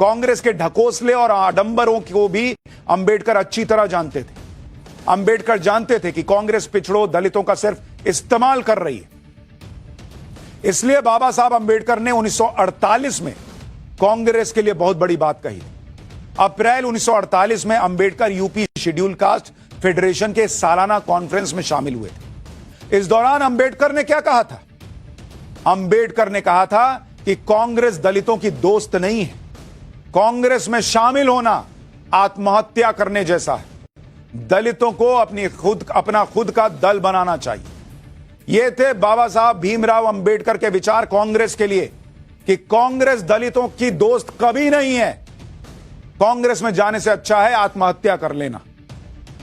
कांग्रेस के ढकोसले और आडंबरों को भी अंबेडकर अच्छी तरह जानते थे। अंबेडकर जानते थे कि कांग्रेस पिछड़ों दलितों का सिर्फ इस्तेमाल कर रही है। इसलिए बाबा साहब अंबेडकर ने 1948 में कांग्रेस के लिए बहुत बड़ी बात कही। अप्रैल 1948 में Ambedkar UP schedule caste federation के सालाना कॉन्फ्रेंस में शामिल हुए थे। इस दौरान अंबेडकर ने क्या कहा था? अंबेडकर ने कहा था कि कांग्रेस दलितों की दोस्त नहीं है। कांग्रेस में शामिल होना आत्महत्या करने जैसा है। दलितों को अपना खुद का दल बनाना चाहिए। यह थे बाबा साहब भीमराव अंबेडकर के विचार कांग्रेस के लिए कि कांग्रेस दलितों की दोस्त कभी नहीं है। कांग्रेस में जाने से अच्छा है आत्महत्या कर लेना।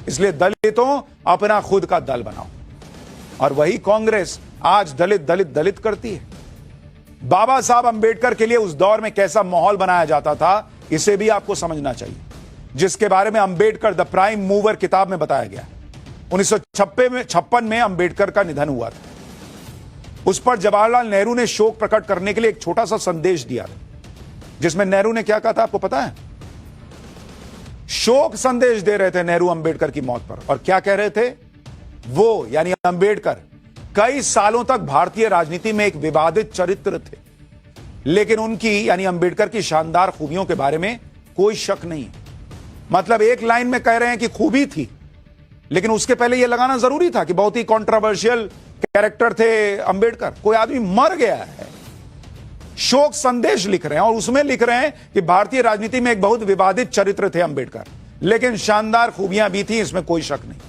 इसलिए दलितों अपना खुद का दल बनाओ। और वही कांग्रेस आज दलित दलित दलित करती है। बाबा साहब अंबेडकर के लिए उस दौर में कैसा माहौल बनाया जाता था, इसे भी आपको समझना चाहिए, जिसके बारे में अंबेडकर द प्राइम मूवर किताब में बताया गया। 1956 में अंबेडकर का निधन हुआ था। उस पर जवाहरलाल नेहरू ने शोक प्रकट करने के लिए एक छोटा सा संदेश दिया था, जिसमें नेहरू ने क्या कहा था आपको पता है? शोक संदेश दे रहे थे नेहरू अंबेडकर की मौत पर। और क्या कह रहे थे? वो यानी अंबेडकर कई सालों तक भारतीय राजनीति में एक विवादित चरित्र थे, लेकिन उनकी यानी अंबेडकर की शानदार खूबियों के बारे में कोई शक नहीं। मतलब एक लाइन में कह रहे हैं कि खूबी थी, लेकिन उसके पहले यह लगाना जरूरी था कि बहुत ही कंट्रोवर्शियल कैरेक्टर थे अंबेडकर। कोई आदमी मर गया है, शोक संदेश लिख रहे हैं और उसमें लिख रहे हैं कि भारतीय राजनीति में एक बहुत विवादित चरित्र थे अंबेडकर, लेकिन शानदार खूबियां भी थी, इसमें कोई शक नहीं।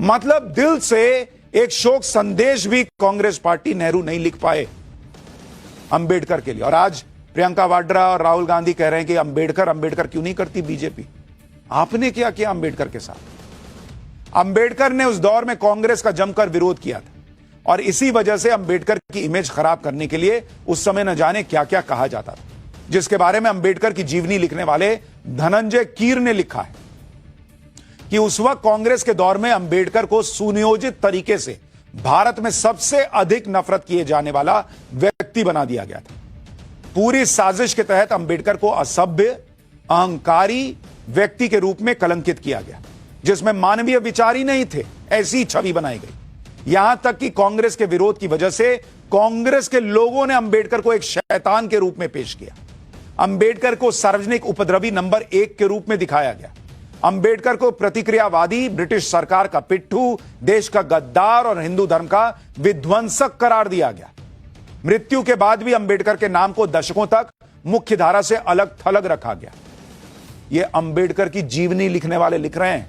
मतलब दिल से एक शोक संदेश भी कांग्रेस पार्टी नेहरू नहीं लिख पाए अंबेडकर के लिए। और आज प्रियंका वाड्रा और राहुल गांधी कह रहे हैं कि अंबेडकर क्यों नहीं करती बीजेपी? आपने क्या किया अंबेडकर के साथ? अंबेडकर ने उस दौर में कांग्रेस का जमकर विरोध किया था और इसी वजह से अंबेडकर की इमेज खराब करने के लिए उस समय न जाने क्या क्या कहा जाता था, जिसके बारे में अंबेडकर की जीवनी लिखने वाले धनंजय कीर ने लिखा है कि उस वक्त कांग्रेस के दौर में अंबेडकर को सुनियोजित तरीके से भारत में सबसे अधिक नफरत किए जाने वाला व्यक्ति बना दिया गया था। पूरी साजिश के तहत अंबेडकर को असभ्य, अहंकारी व्यक्ति के रूप में कलंकित किया गया, जिसमें मानवीय विचार ही नहीं थे, ऐसी छवि बनाई गई। यहां तक कि कांग्रेस के विरोध की वजह से कांग्रेस के लोगों ने अंबेडकर को एक शैतान के रूप में पेश किया। अंबेडकर को सार्वजनिक उपद्रवी नंबर 1 के रूप में दिखाया गया। अंबेडकर को प्रतिक्रियावादी, ब्रिटिश सरकार का पिट्ठू, देश का गद्दार और हिंदू धर्म का विध्वंसक करार दिया गया। मृत्यु के बाद भी अंबेडकर के नाम को दशकों तक मुख्य धारा से अलग थलग रखा गया। यह अंबेडकर की जीवनी लिखने वाले लिख रहे हैं।